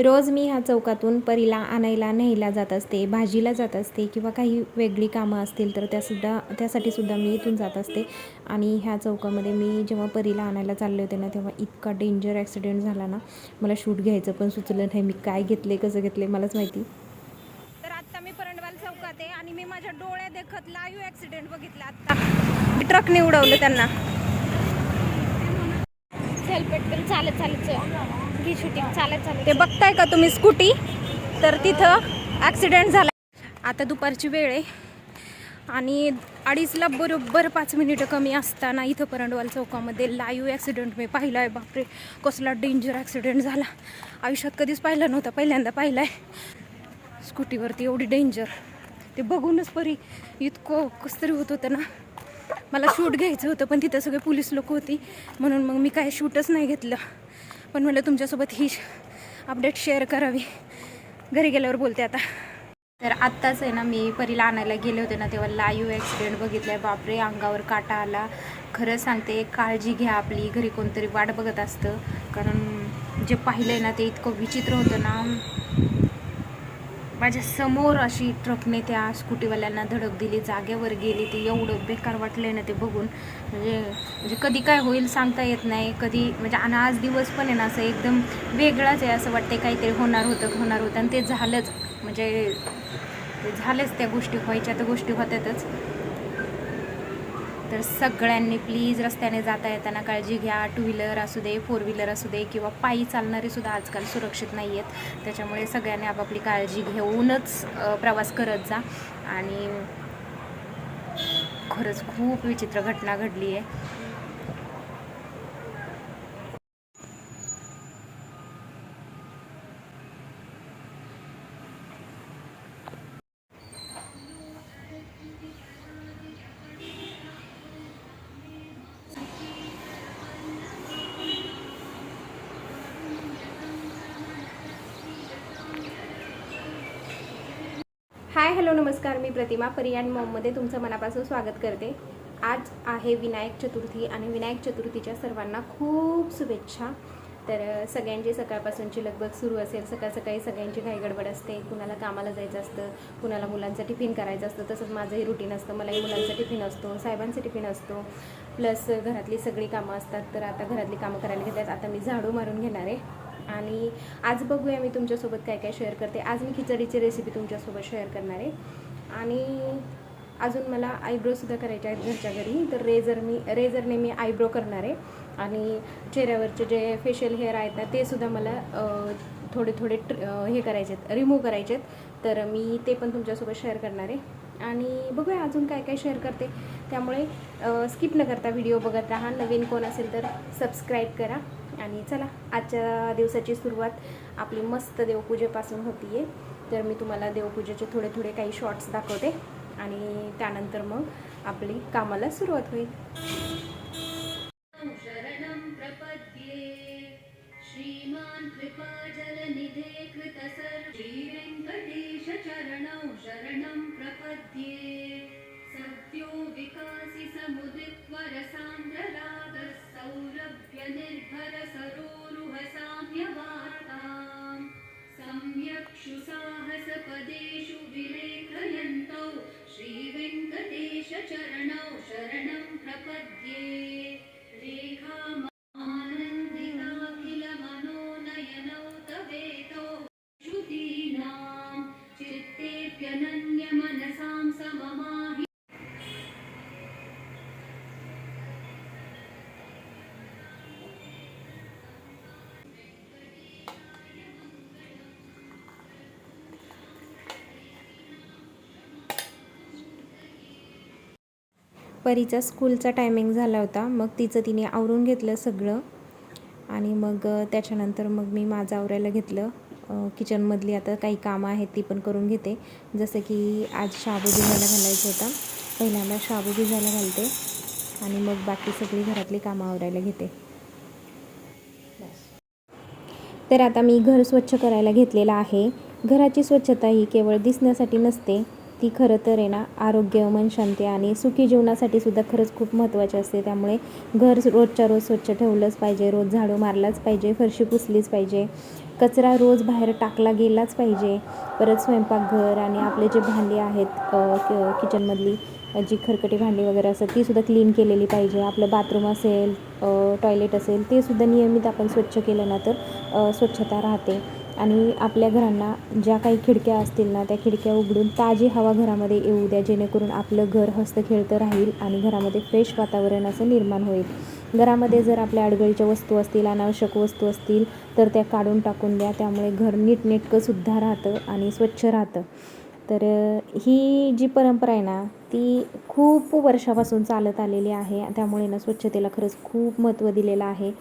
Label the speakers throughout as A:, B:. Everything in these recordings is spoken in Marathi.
A: रोज मी ह्या चौकातून परीला आणायला न्यायला जात असते, भाजीला जात असते किंवा काही वेगळी कामं असतील तर त्यासाठी सुद्धा मी इथून जात असते. आणि ह्या चौकामध्ये मी जेव्हा परीला आणायला चालले होते ना, तेव्हा इतका डेंजर ॲक्सिडेंट झाला ना, मला शूट घ्यायचं पण सुचलं नाही. मी काय घेतले कसं घेतले मलाच माहिती.
B: तर आत्ता मी परंडवाल चौकात आहे आणि मी माझ्या डोळ्या देखत लाईव्ह ॲक्सिडेंट बघितला. आत्ता ट्रकने उडवलं त्यांना. चल पेट्रोल चालत घे शूटिंग चालत. ते बघताय का तुम्ही स्कूटी, तर तिथं ॲक्सिडेंट झाला. आता दुपारची वेळ आहे आणि 2:30ला बरोबर 5 मिनिटं कमी असताना इथं परंडवाल चौकामध्ये लाईव्ह ॲक्सिडेंट मी पाहिला आहे. बापरे, कसला डेंजर ॲक्सिडेंट झाला. आयुष्यात कधीच पाहिला नव्हता, पहिल्यांदा पाहिला आहे. स्कूटीवरती एवढी डेंजर, ते बघूनच परी इतकं कसं तरी होत होतं ना. मला शूट घ्यायचं होतं पण तिथं सगळे पोलीस लोक होती, म्हणून मग मी काय शूटच नाही घेतलं. पण म्हटलं तुमच्यासोबत ही अपडेट शेअर करावी. घरी गेल्यावर बोलते आता. तर आत्ताच आहे ना, मी परीला आणायला गेले होते ना, तेव्हा लाईव्ह ॲक्सिडेंट बघितलं आहे. बापरे, अंगावर काटा आला. खरं सांगते, काळजी घ्या आपली. घरी कोणतरी वाट बघत असतं, कारण जे पाहिलं आहे ना ते इतकं विचित्र होतं ना. माझ्या समोर अशी ट्रकने त्या स्कूटीवाल्यांना धडक दिली, जागेवर गेली. ते एवढं बेकार वाटलं ना ते बघून. म्हणजे कधी काय होईल सांगता येत नाही. कधी म्हणजे, आणि आज दिवस पण आहे ना असं एकदम वेगळाच आहे. असं वाटते काहीतरी होणार होतं आणि ते झालंच. म्हणजे ते झालंच, त्या गोष्टी व्हायच्या तर गोष्टी होतातच. तर सगळ्यांनी प्लीज रस्त्याने जाता येताना काळजी घ्या. 2 व्हीलर असू दे, 4 व्हीलर असू दे किंवा पायी चालणारे सुद्धा आजकाल सुरक्षित नाही आहेत. त्याच्यामुळे सगळ्यांनी आपापली काळजी घेऊनच प्रवास करत जा. आणि खरंच खूप विचित्र घटना घडली आहे. हाय, हॅलो, नमस्कार. मी प्रतिमा, परी अँड मॉममध्ये तुमचं मनापासून स्वागत करते. आज आहे विनायक चतुर्थी आणि विनायक चतुर्थीच्या सर्वांना खूप शुभेच्छा. तर सगळ्यांची सकाळपासूनची लगबग सुरू असेल. सकाळी सगळ्यांची घाई गडबड असते. कुणाला कामाला जायचं असतं, कुणाला मुलांचं टिफिन करायचं असतं. तसंच माझंही रुटीन असतं. मलाही मुलांचा टिफिन असतो, साहेबांचा टिफिन असतो, प्लस घरातली सगळी कामं असतात. तर आता घरातली कामं करायला घेतात. आता मी झाडू मारून घेणार आहे आणि आज बघूया मी तुमच्यासोबत काय काय शेअर करते. आज मी खिचडीची रेसिपी तुमच्यासोबत शेअर करणार आहे. आणि अजून मला आयब्रोसुद्धा करायचे आहेत घरच्या घरी. तर रेझरने मी आयब्रो करणार आहे. आणि चेहऱ्यावरचे जे फेशियल हेअर आहेत ना, ते सुद्धा मला थोडे हे करायचे आहेत, रिमूव्ह करायचे आहेत. तर मी ते पण तुमच्यासोबत शेअर करणार आहे. आणि बघूया अजून काय काय शेअर करते. त्यामुळे स्किप न करता व्हिडिओ बघत राहा. नवीन कोण असेल तर सबस्क्राईब करा. आणि चला, आजच्या दिवसाची सुरुवात आपली मस्त देवपूजेपासून होती आहे. तर मी तुम्हाला देवपूजेचे थोडे काही शॉर्ट्स दाखवते आणि त्यानंतर मग आपली कामाला सुरुवात होईल. शरणं प्रपद्ये श्रीमान कृपाजलनिधे कृतसर श्री वेंकटेश चरणौ शरणं प्रपद्ये सद्यो विकासि समुदित्वर सान्द्ररागः सौरभ्य निर्भर सरोरुह साम्यवार्ताम् सम्यक्षु साहस पदेषु विलेखयन्तौ श्री वेंकटेश चरणौ शरणं प्रपद्ये रेखा आनन्दिताखिल मनोनयनौ तवेतौ श्रुतीनां चित्तेऽप्यनन्य मनसां सममाहि.
A: परीचा स्कूलचा टायमिंग झाला होता. मग तिचं तिने आवरून घेतलं सगळं आणि मग त्याच्यानंतर मग मी माझं आवरायला घेतलं. किचनमधली आता काही कामं आहेत ती पण करून घेते. जसं की आज शाबू भिजायला घालायचं होता. पहिल्यांदा शाबू भिजायला घालते आणि मग बाकी सगळी घरातली कामं आवरायला घेते. तर आता मी घर स्वच्छ करायला घेतलेलं आहे. घराची स्वच्छता ही केवळ दिसण्यासाठी नसते, ती खरं तर आहे ना आरोग्य, मन शांती आणि सुखी जीवनासाठी सुद्धा खरंच खूप महत्त्वाची असते. त्यामुळे घर रोजच्या रोज स्वच्छ ठेवलंच पाहिजे. रोज झाडू मारलाच पाहिजे, फरशी पुसलीच पाहिजे. कचरा रोज बाहेर टाकला गेलाच पाहिजे. परत स्वयंपाकघर आणि आपले जे भांडी आहेत किचनमधली जी खरकटी भांडी वगैरे असतात तीसुद्धा क्लीन केलेली पाहिजे. आपलं बाथरूम असेल, टॉयलेट असेल ते सुद्धा नियमित आपण स्वच्छ केलं ना तर स्वच्छता राहते. आणि आपल्या घरांना ज्या काही खिडक्या असतील ना त्या खिडक्या उघडून ताजी हवा घरामध्ये येऊ द्या, जेणेकरून आपलं घर हस्तखेळतं राहील आणि घरामध्ये फ्रेश वातावरण असं निर्माण होईल. घरामध्ये जर आपल्या अडगळीच्या वस्तू असतील, अनावश्यक वस्तू असतील तर त्या काढून टाकून द्या. त्यामुळे घर नीटनेटकंसुद्धा राहतं आणि स्वच्छ राहतं. तर ही जी परंपरा आहे ना ती खूप वर्षापासून चालत आलेली आहे. त्यामुळे ना स्वच्छतेला खरंच खूप महत्त्व दिलेलं आहे.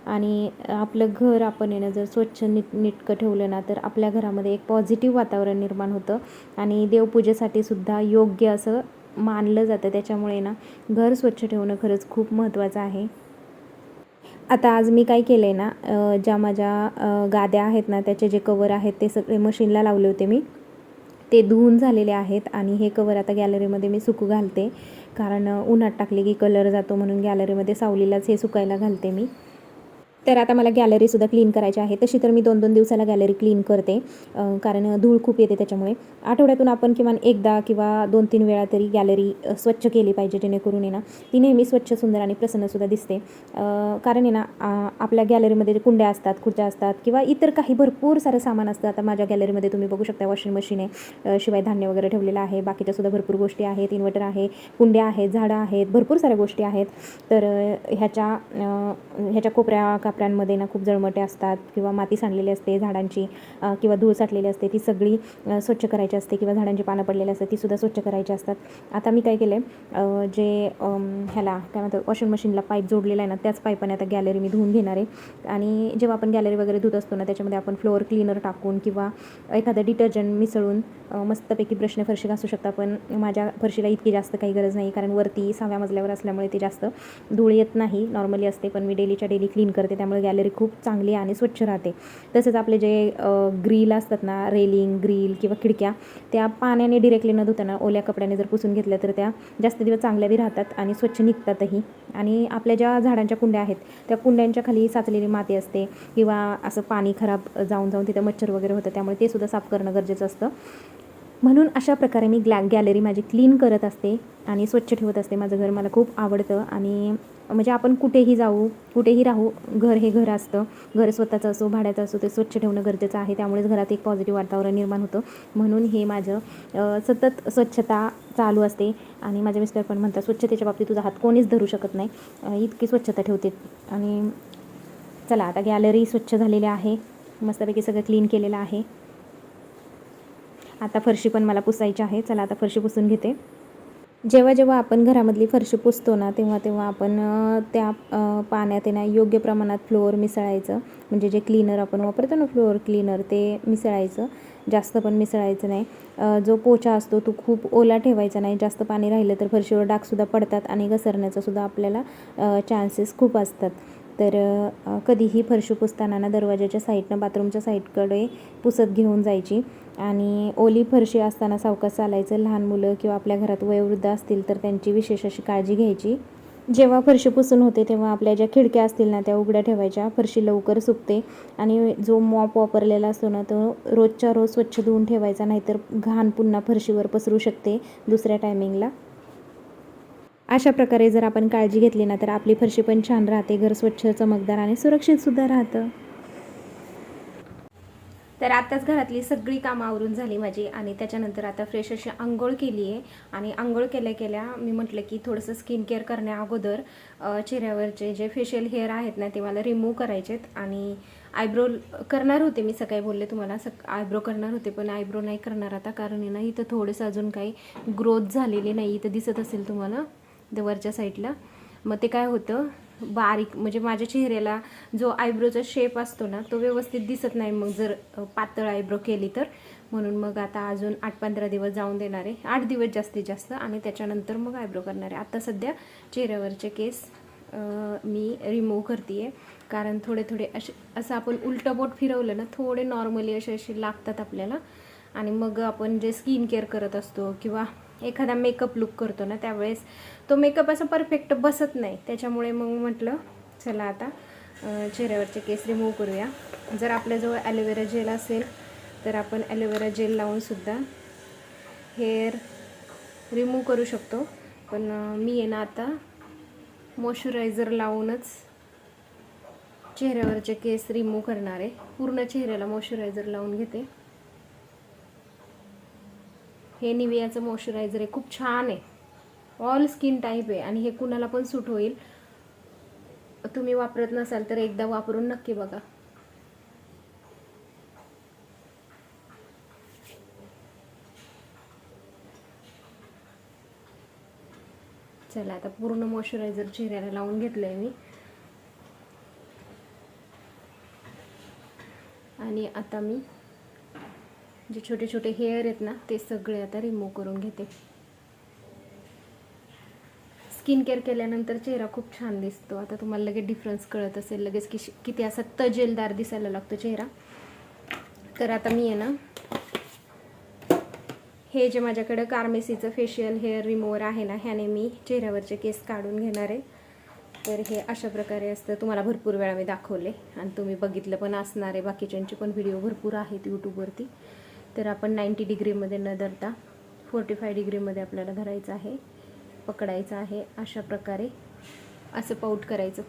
A: आणि आपलं घर आपण आहे ना जर स्वच्छ नीटनेटकं ठेवलं ना तर आपल्या घरामध्ये एक पॉझिटिव्ह वातावरण निर्माण होतं आणि देवपूजेसाठी सुद्धा योग्य असं मानलं जातं. त्याच्यामुळे ना घर स्वच्छ ठेवणं खरंच खूप महत्त्वाचं आहे. आता आज मी काय केलं आहे ना, ज्या माझ्या गाद्या आहेत ना त्याचे जे कवर आहेत ते सगळे मशीनला लावले होते मी. ते धुवून झालेले आहेत आणि हे कवर आता गॅलरीमध्ये मी सुकू घालते. कारण उन्हात टाकले की कलर जातो म्हणून गॅलरीमध्ये सावलीलाच हे सुकायला घालते मी. तर आता मला गॅलरीसुद्धा क्लीन करायची आहे. तशी तर मी 2-2 दिवसाला गॅलरी क्लीन करते, कारण धूळ खूप येते त्याच्यामुळे. आठवड्यातून आपण किमान एकदा किंवा 2-3 वेळा तरी गॅलरी स्वच्छ केली पाहिजे, जेणेकरून आहे ना ती नेहमी स्वच्छ, सुंदर आणि प्रसन्नसुद्धा दिसते. कारण आहे ना आपल्या गॅलरीमध्ये जे कुंड्या असतात, खुर्च्या असतात किंवा इतर काही भरपूर सारं सामान असतं. आता माझ्या गॅलरीमध्ये तुम्ही बघू शकता वॉशिंग मशीन आहे, शिवाय धान्य वगैरे ठेवलेलं आहे, बाकीच्यासुद्धा भरपूर गोष्टी आहेत, इन्व्हर्टर आहे, कुंड्या आहेत, झाडं आहेत, भरपूर साऱ्या गोष्टी आहेत. तर ह्याच्या कोपऱ्यामध्ये ना खूप जळमटे असतात किंवा माती सांडलेली असते झाडांची, किंवा धूळ साठलेली असते, ती सगळी स्वच्छ करायची असते किंवा झाडांची पानं पडलेली असतात तीसुद्धा स्वच्छ करायची असतात. आता मी काय केलं आहे, जे ह्याला काय म्हणतात वॉशिंग मशीनला पाईप जोडलेला आहे ना त्याच पाईपाने आता गॅलरी मी धुवून घेणार आहे. आणि जेव्हा आपण गॅलरी वगैरे धुत असतो ना त्याच्यामध्ये आपण फ्लोअर क्लीनर टाकून किंवा एखादं डिटर्जंट मिसळून मस्तपैकी ब्रशने फरशी घासू शकता. पण माझ्या फरशीला इतकी जास्त काही गरज नाही, कारण वरती 6व्या मजल्यावर असल्यामुळे ते जास्त धूळ येत नाही, नॉर्मली असते. पण मी डेलीच्या डेली क्लीन करते, त्यामुळे गॅलरी खूप चांगली आणि स्वच्छ राहते. तसेच आपले जे ग्रिल असतात ना, रेलिंग, ग्रिल किंवा खिडक्या, त्या पाण्याने डिरेक्टली न धुताना ओल्या कपड्याने जर पुसून घेतल्या तर त्या जास्त दिवस चांगल्या बी राहतात आणि स्वच्छ निघतातही. आणि आपल्या ज्या झाडांच्या कुंड्या आहेत त्या कुंड्यांच्या खाली साचलेली माती असते किंवा असं पाणी खराब जाऊन तिथं मच्छर वगैरे होतं, त्यामुळे ते सुद्धा साफ करणं गरजेचं असतं. म्हणून अशा प्रकारे मी गॅलरी माझी क्लीन करत असते आणि स्वच्छ ठेवत असते. माझं घर मला खूप आवडतं आणि म्हणजे आपण कुठेही जाऊ, कुठेही राहू, घर हे घर असतं. घर स्वतःचं असो, भाड्याचं असो, ते स्वच्छ ठेवणं गरजेचं आहे. त्यामुळेच घरात एक पॉझिटिव्ह वातावरण निर्माण होतं. म्हणून हे माझं सतत स्वच्छता चालू असते. आणि माझे मिस्टर पण म्हणतात स्वच्छतेच्या बाबतीत तुझा हात कोणीच धरू शकत नाही, इतकी स्वच्छता ठेवते. आणि चला आता गॅलरी स्वच्छ झालेली आहे, मस्तपैकी सगळं क्लीन केलेलं आहे. आता फरशी पण मला पुसायची आहे. चला आता फरशी पुसून घेते. जेव्हा आपण घरामधली फरशी पुसतो ना तेव्हा आपण त्या पाण्यात ना योग्य प्रमाणात फ्लोअर मिसळायचं. म्हणजे जे क्लीनर आपण वापरतो ना फ्लोअर क्लीनर, ते मिसळायचं, जास्त पण मिसळायचं नाही. जो पोछा असतो तो खूप ओला ठेवायचा नाही, जास्त पाणी राहिलं तर फरशीवर डागसुद्धा पडतात आणि घसरण्याचासुद्धा आपल्याला चान्सेस खूप असतात. तर कधीही फरशी पुसताना ना दरवाजाच्या साईडनं, बाथरूमच्या साईडकडे पुसत घेऊन जायची. आणि ओली फरशी असताना सावकाश चालायचं. लहान मुलं किंवा आपल्या घरात वयोवृद्ध असतील तर त्यांची विशेष अशी काळजी घ्यायची. जेव्हा फरशी पुसून होते तेव्हा आपल्या ज्या खिडक्या असतील ना त्या उघड्या ठेवायच्या, फरशी लवकर सुकते. आणि जो मॉप वापरलेला असतो ना तो रोजच्या रोज स्वच्छ धुवून ठेवायचा, नाहीतर घाण पुन्हा फरशीवर पसरू शकते दुसऱ्या टायमिंगला. अशा प्रकारे जर आपण काळजी घेतली ना तर आपली फरशी पण छान राहते, घर स्वच्छ, चमकदार आणि सुरक्षितसुद्धा राहतं.
B: तर आत्ताच घरातली सगळी कामं आवरून झाली माझी आणि त्याच्यानंतर आता फ्रेश अशी आंघोळ केली आहे. आणि आंघोळ केल्या मी म्हटलं की थोडंसं स्किन केअर करण्याअगोदर चेहऱ्यावरचे जे फेशियल हेअर आहेत ना ते मला रिमूव्ह करायचेत. आणि आयब्रो करणार होते, मी सकाळी बोलले तुम्हाला, आयब्रो करणार होते, पण आयब्रो नाही करणार आता, कारण आहे ना इथं थोडंसं अजून काही ग्रोथ झालेली नाही. इथं दिसत असेल तुम्हाला वरच्या साईडला. मग ते काय होतं, बारीक म्हणजे माझ्या चेहऱ्याला जो आयब्रोचा शेप असतो ना तो व्यवस्थित दिसत नाही मग जर पातळ आयब्रो केली तर. म्हणून मग आता अजून 8-15 दिवस जाऊन देणार आहे, 8 दिवस जास्तीत जास्त, आणि त्याच्यानंतर मग आयब्रो करणार आहे. आता सध्या चेहऱ्यावरचे केस मी रिमूव्ह करते आहे, कारण थोडे असं आपण उलटं बोट फिरवलं ना थोडे नॉर्मली असे लागतात आपल्याला. आणि मग आपण जे स्किन केअर करत असतो किंवा एखादा मेकअप लुक करतो ना त्यावेळेस तो मेकअप असा परफेक्ट बसत नाही. त्याच्यामुळे मग म्हटलं चला आता चेहऱ्यावरचे केस रिमूव्ह करूया. जर आपल्याजवळ ॲलोवेरा जेल असेल तर आपण ॲलोवेरा जेल लावूनसुद्धा हेअर रिमूव्ह करू शकतो. पण मी आहे ना आता मॉइश्चरायझर लावूनच चेहऱ्यावरचे केस रिमूव्ह करणार आहे. पूर्ण चेहऱ्याला मॉइश्चरायझर लावून घेते. हे निवियाचं मॉइश्चरायझर आहे, खूप छान आहे, ऑल स्किन टाईप आहे आणि हे कुणाला पण सूट होईल. तुम्ही वापरत नसाल तर एकदा वापरून नक्की बघा. चला आता पूर्ण मॉइश्चरायझर चेहऱ्याला लावून घेतलंय मी आणि आता मी जे छोटे छोटे हेअर आहेत ना ते सगळे आता रिमूव्ह करून घेते. स्किन केअर केल्यानंतर चेहरा खूप छान दिसतो. आता तुम्हाला लगेच डिफरन्स कळत असेल लगेच की किती असा तजेलदार दिसायला लागतो चेहरा. तर आता मी आहे ना हे जे माझ्याकडे कार्मेसीचं फेशियल हेअर रिमूव्हर आहे ना, ह्याने मी चेहऱ्यावरचे केस काढून घेणार आहे. तर हे अशा प्रकारे असतं. तुम्हाला भरपूर वेळा मी दाखवले आणि तुम्ही बघितलं पण असणार आहे. बाकीच्यांचे पण व्हिडिओ भरपूर आहेत यूट्यूबवरती. तर आपण 90 डिग्रीमध्ये न धरता 45 डिग्रीमध्ये आपल्याला धरायचं आहे, पकडायचं आहे. अशा प्रकारे असं पाऊट करायचं.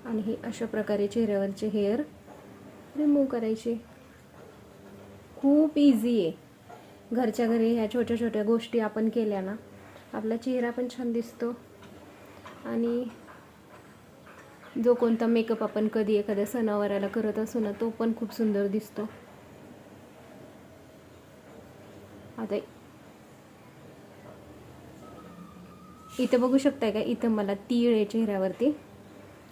B: आणि हे अशा प्रकारे चेहऱ्यावरचे हेअर रिमूव्ह करायचे. खूप इझी आहे. घरच्या घरी ह्या छोट्या छोट्या गोष्टी आपण केल्या ना आपला चेहरा पण छान दिसतो आणि जो कोणता मेकअप आपण कधी एखाद्या सणावाराला करत असू ना तो पण खूप सुंदर दिसतो. आता इथं बघू शकताय का, इथं मला तीळ आहे चेहऱ्यावरती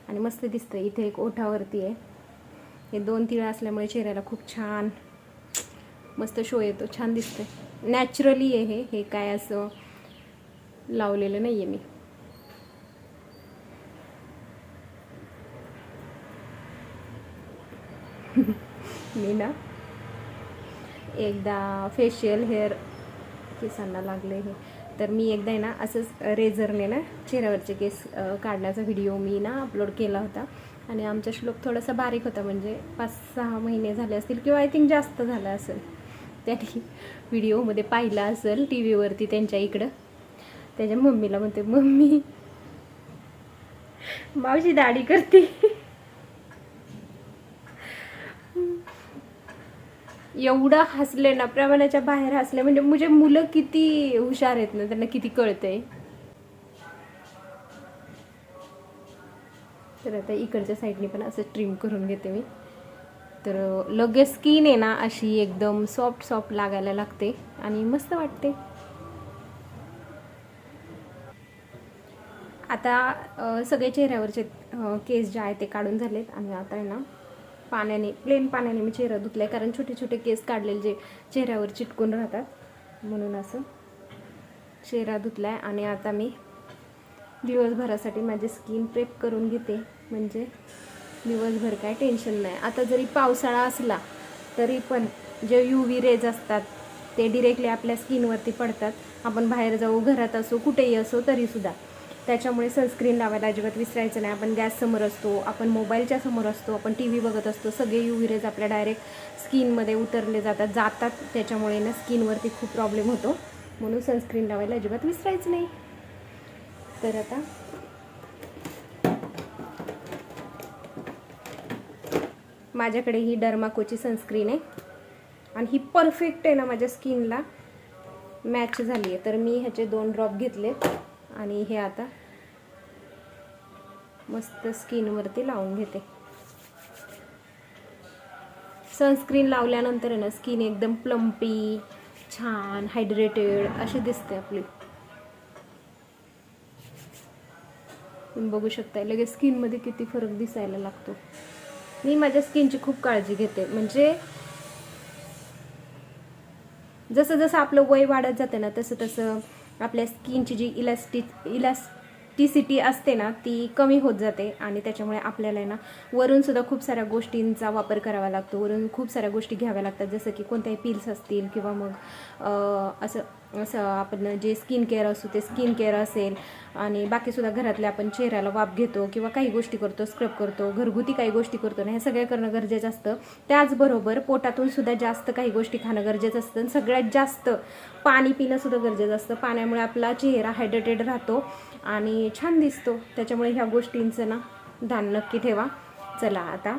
B: आणि मस्त दिसतं. इथे एक ओठावरती आहे. हे 2 तीळ असल्यामुळे चेहऱ्याला खूप छान मस्त शो येतो, छान दिसतं. नॅचरली आहे हे काय असं लावलेलं नाही आहे मी. मी ना एकदा फेशियल हेअर केसांना लागले हे तर मी एकदा आहे ना असंच रेझरने ना चेहऱ्यावरचे केस काढण्याचा व्हिडिओ मी ना अपलोड केला होता. आणि आमचा श्लोक थोडासा बारीक होता, म्हणजे 5-6 महिने झाले असतील किंवा आय थिंक जास्त झालं असेल. त्याने व्हिडिओमध्ये पाहिला असेल टी व्हीवरती त्यांच्या इकडं. त्याच्या मम्मीला म्हणते, मम्मी मावशी दाढी करते. एवढं हसले ना, प्रमाणाच्या बाहेर हसले. म्हणजे मुलं किती हुशार आहेत ना, त्यांना किती कळतंय. तर आता इकडच्या साईडने पण असं ट्रिम करून घेते मी. तर लगेच स्किन आहे ना अशी एकदम सॉफ्ट लागायला लागते आणि मस्त वाटते. आता सगळे चेहऱ्यावरचे केस जे आहे ते काढून झालेत आणि आता आहे ना प्लेन पाण्याने मी चेहरा धुतलाय, कारण छोटे छोटे केस काढलेले जे चेहऱ्यावर चिटकून राहतात म्हणून असं चेहरा धुतलाय. आणि आता मी दिवसभरासाठी माझी स्किन प्रेप करून घेते, म्हणजे दिवसभर काय टेन्शन नाही. आता जरी पावसाळा असला तरी पण जे UV रेज असतात ते डिरेक्टली आपल्या स्किनवरती पडतात. आपण बाहेर जाऊ, घरात असो, कुठेही असो तरीसुद्धा. त्याच्यामुळे सनस्क्रीन लावायला अजिबात विसरायचं नाही. आपण गॅससमोर असतो, आपण मोबाईलच्या समोर असतो, आपण TV बघत असतो, सगळे UV रेज आपल्या डायरेक्ट स्किनमध्ये उतरले जातात. त्याच्यामुळे ना स्किनवरती खूप प्रॉब्लेम होतो, म्हणून सनस्क्रीन लावायला अजिबात विसरायचं नाही. तर आता माझ्याकडे ही डर्माकोची सनस्क्रीन आहे आणि ही परफेक्ट आहे ना, माझ्या स्किनला मॅच झाली आहे. तर मी ह्याचे 2 ड्रॉप घेतलेत आणि हे आता मस्त स्किनवरती लावून घेते. सनस्क्रीन लावल्यानंतर आहे ना स्किन एकदम प्लम्पी, छान हायड्रेटेड अशी दिसते आपली. तुम्ही बघू शकता लगेच स्किनमध्ये किती फरक दिसायला लागतो. मी माझ्या स्किनची खूप काळजी घेते. म्हणजे जसं जसं आपलं वय वाढत जातं ना तसं तसं आपल्या स्किनची जी हेक्टिसिटी असते ना ती कमी होत जाते आणि त्याच्यामुळे आपल्याला आहे ना वरूनसुद्धा खूप साऱ्या गोष्टींचा वापर करावा लागतो. वरून खूप साऱ्या गोष्टी घ्याव्या लागतात, जसं की कोणत्याही पिल्स असतील किंवा मग असं आपण जे स्किन केअर असतो ते स्किन केअर असेल आणि बाकीसुद्धा घरातले आपण चेहऱ्याला वाफ घेतो किंवा काही गोष्टी करतो, स्क्रब करतो, घरगुती काही गोष्टी करतो ना, हे सगळं करणं गरजेचं असतं. त्याचबरोबर पोटातून सुद्धा जास्त काही गोष्टी खाणं गरजेचं असतं आणि सगळ्यात जास्त पाणी पिणंसुद्धा गरजेचं असतं. पाण्यामुळे आपला चेहरा हायड्रेटेड राहतो आणि छान दिसतो. त्याच्यामुळे ह्या गोष्टींचं ना ध्यान नक्की ठेवा. चला आता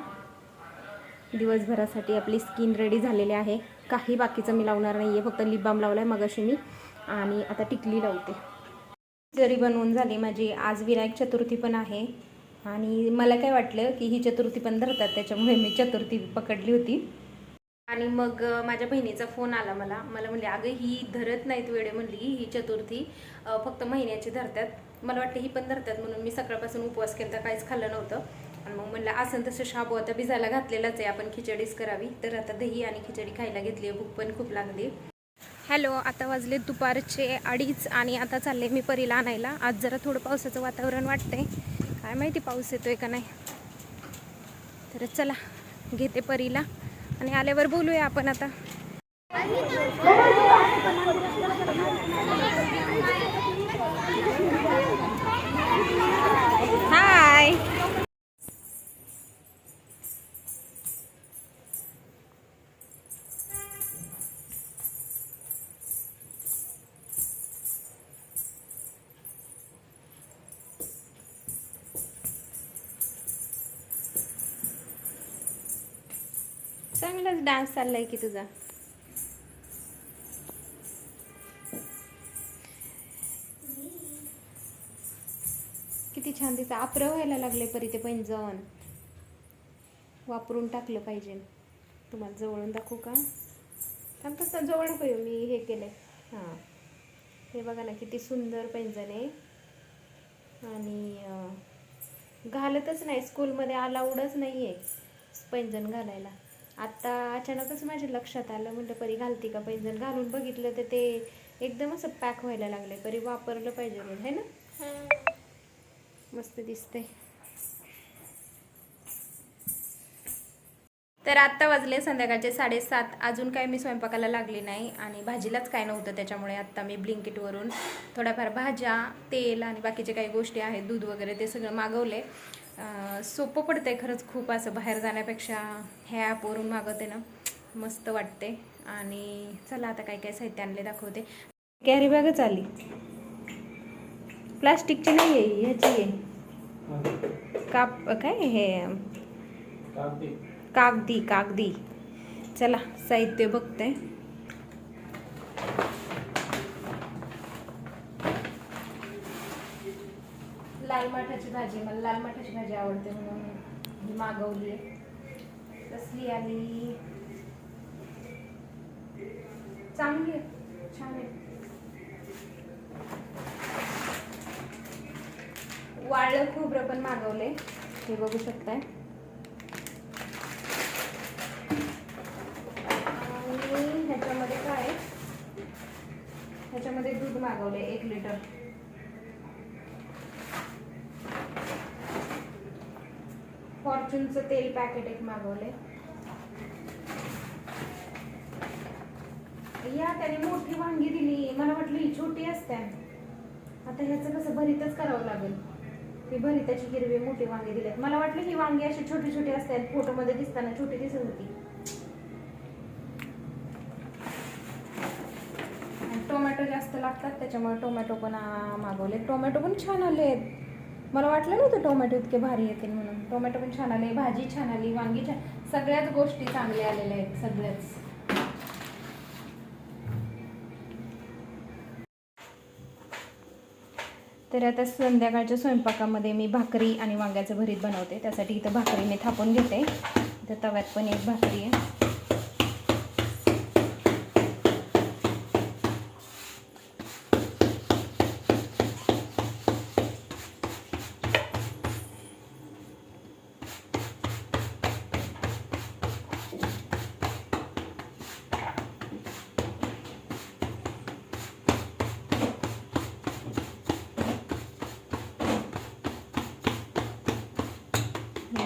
B: दिवसभरासाठी आपली स्किन रेडी झालेली आहे. काही बाकीचं मी लावणार नाही आहे, फक्त लिप बाम लावला आहे मगाशी मी आणि आता टिकली लावते. जरी बनवून झाली माझी. आज विनायक चतुर्थी पण आहे आणि मला काय वाटलं की ही चतुर्थी पण धरतात, त्याच्यामुळे मी चतुर्थी पकडली होती. आणि मग माझ्या बहिणीचा फोन आला मला म्हणले अगं ही धरत नाहीत वेळे, म्हणली ही चतुर्थी फक्त महिन्याची धरतात. मला वाटतं ही पण धरतात म्हणून मी सकाळपासून उपवास केला, काहीच खाल्लं नव्हतं. आणि मग म्हणलं असं तसं शाबू आता भिजायला घातलेलाच आहे, आपण खिचडीच करावी. तर आता दही आणि खिचडी खायला घेतली आहे, भूक पण खूप लागली. हॅलो, आता वाजले दुपारचे 2:30 आणि आता चालले मी परीला आणायला. आज जरा थोडं पावसाचं वातावरण वाटतंय, काय माहिती पाऊस येतोय का नाही. तर चला घेते परीला आणि आल्यावर बोलूया आपण आता. हाय, चांगलाच डान्स चाललाय की तुझा. किती छान दिसतं. आप्रं व्हायला लागले परी ते पैंजण. वापरून टाकलं पाहिजे. तुम्हाला जवळून दाखवू का? थांबतच ना, जवळ नको येऊ, मी हे केलंय. हां, हे बघा ना किती सुंदर पैंजण आहे आणि घालतच नाही, स्कूलमध्ये अलाउडच नाही आहे पैंजण घालायला. आत्ता अचानकच माझ्या लक्षात आलं, म्हटलं परी घालती का पैंजण. घालून बघितलं तर ते एकदम असं पॅक व्हायला लागले. परी वापरलं पाहिजे रोज, है ना. मस्त दिसते. तर आत्ता वाजले संध्याकाळचे 7:30. अजून काय मी स्वयंपाकाला लागली नाही आणि भाजीलाच काय नव्हतं, त्याच्यामुळे आत्ता मी ब्लिंकिटवरून थोड्याफार भाज्या, तेल आणि बाकीचे काही गोष्टी आहेत, दूध वगैरे ते सगळं मागवले. सोपं पडतंय खरंच खूप, असं बाहेर जाण्यापेक्षा ह्या ॲपवरून मागवते ना, मस्त वाटते. आणि चला आता काय काय साहित्य आणले दाखवते. कॅरी बॅगच आली, प्लास्टिकची नाही आहे, ह्याची आहे. काय हे कागदी. चला साहित्य बघते. लाल माठाची भाजी, मला लाल माठाची भाजी आवडते म्हणून ही मागवली आहे. कसली आली, चांगली आहे, छान आहे. वाळलं खोबरं पण मागवले, हे बघू शकताय. आणि ह्याच्यामध्ये काय, ह्याच्यामध्ये दूध मागवले 1 लिटर. फॉर्च्यूनचं तेल पॅकेट 1 मागवले. या त्याने मोठी वांगी दिली, मला वाटलं ही छोटी असते. आता ह्याचं कसं भरीतच करावं लागेल. ही भरीताची हिरवी मोठी वांगी दिलेत. मला वाटलं ही वांगी अशी छोटी छोटी असतात, फोटोमध्ये दिसताना छोटी दिसत होती. टोमॅटो जास्त लागतात, त्याच्यामुळे टोमॅटो पण मागवले. टोमॅटो पण छान आले, मला वाटलं नव्हतं टोमॅटो इतके भारी येतील म्हणून. टोमॅटो पण छान आले, भाजी छान आली, वांगी छान, सगळ्याच गोष्टी चांगल्या आलेल्या आहेत, सगळ्याच. तर आता संध्याकाळच्या स्वयंपाकामध्ये मी भाकरी आणि वांग्याचं भरीत बनवते. त्यासाठी इथं भाकरी मी थापून घेते. इथं तव्यात पण एक भाकरी आहे.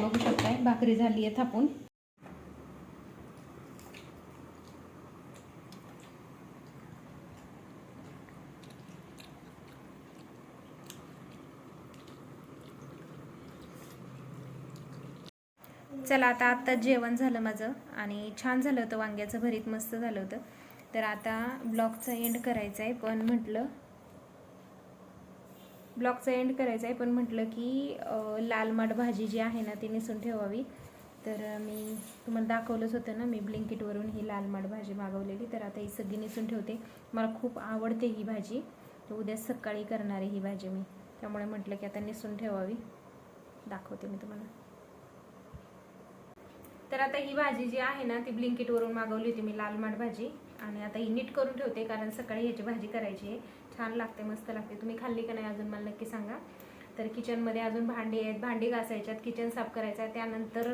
B: बघू शकताय भाकरी झाली आहे थापून. चला आता जेवण झालं माझं आणि छान झालं होतं, वांग्याचं भरीत मस्त झालं होतं. तर आता ब्लॉगचा एंड करायचा आहे, पण म्हटलं की लाल माठ भाजी जी आहे ना ती निसून ठेवावी. तर मी तुम्हाला दाखवलंच होतं ना, मी ब्लिंकिटवरून ही लाल माठ भाजी मागवलेली. तर आता ही सगळी निसून ठेवते. मला खूप आवडते ही भाजी, तर उद्या सकाळी करणार आहे ही भाजी मी, त्यामुळे म्हटलं की आता निसून ठेवावी. दाखवते मी तुम्हाला. तर आता ही भाजी जी आहे ना ती ब्लिंकिटवरून मागवली होती मी, लाल माठ भाजी. आणि आता ही नीट करून ठेवते, कारण सकाळी ह्याची भाजी करायची आहे. छान लागते, मस्त लागते. तुम्ही खाल्ली का नाही अजून मला नक्की सांगा. तर किचनमध्ये अजून भांडी आहेत, भांडी घासायच्यात, किचन साफ करायचं आहे, त्यानंतर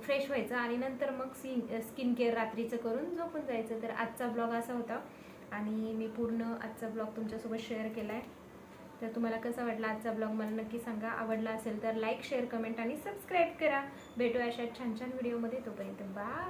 B: फ्रेश व्हायचं आणि नंतर मग स्किन केअर रात्रीचं करून झोपून जायचं. तर आजचा ब्लॉग असा होता आणि मी पूर्ण आजचा ब्लॉग तुमच्यासोबत शेअर केला आहे. तर तुम्हाला कसा वाटला आजचा ब्लॉग मला नक्की सांगा. आवडला असेल तर लाईक, शेअर, कमेंट आणि सबस्क्राईब करा. भेटूया अशा छान छान व्हिडिओमध्ये. तोपर्यंत बाय.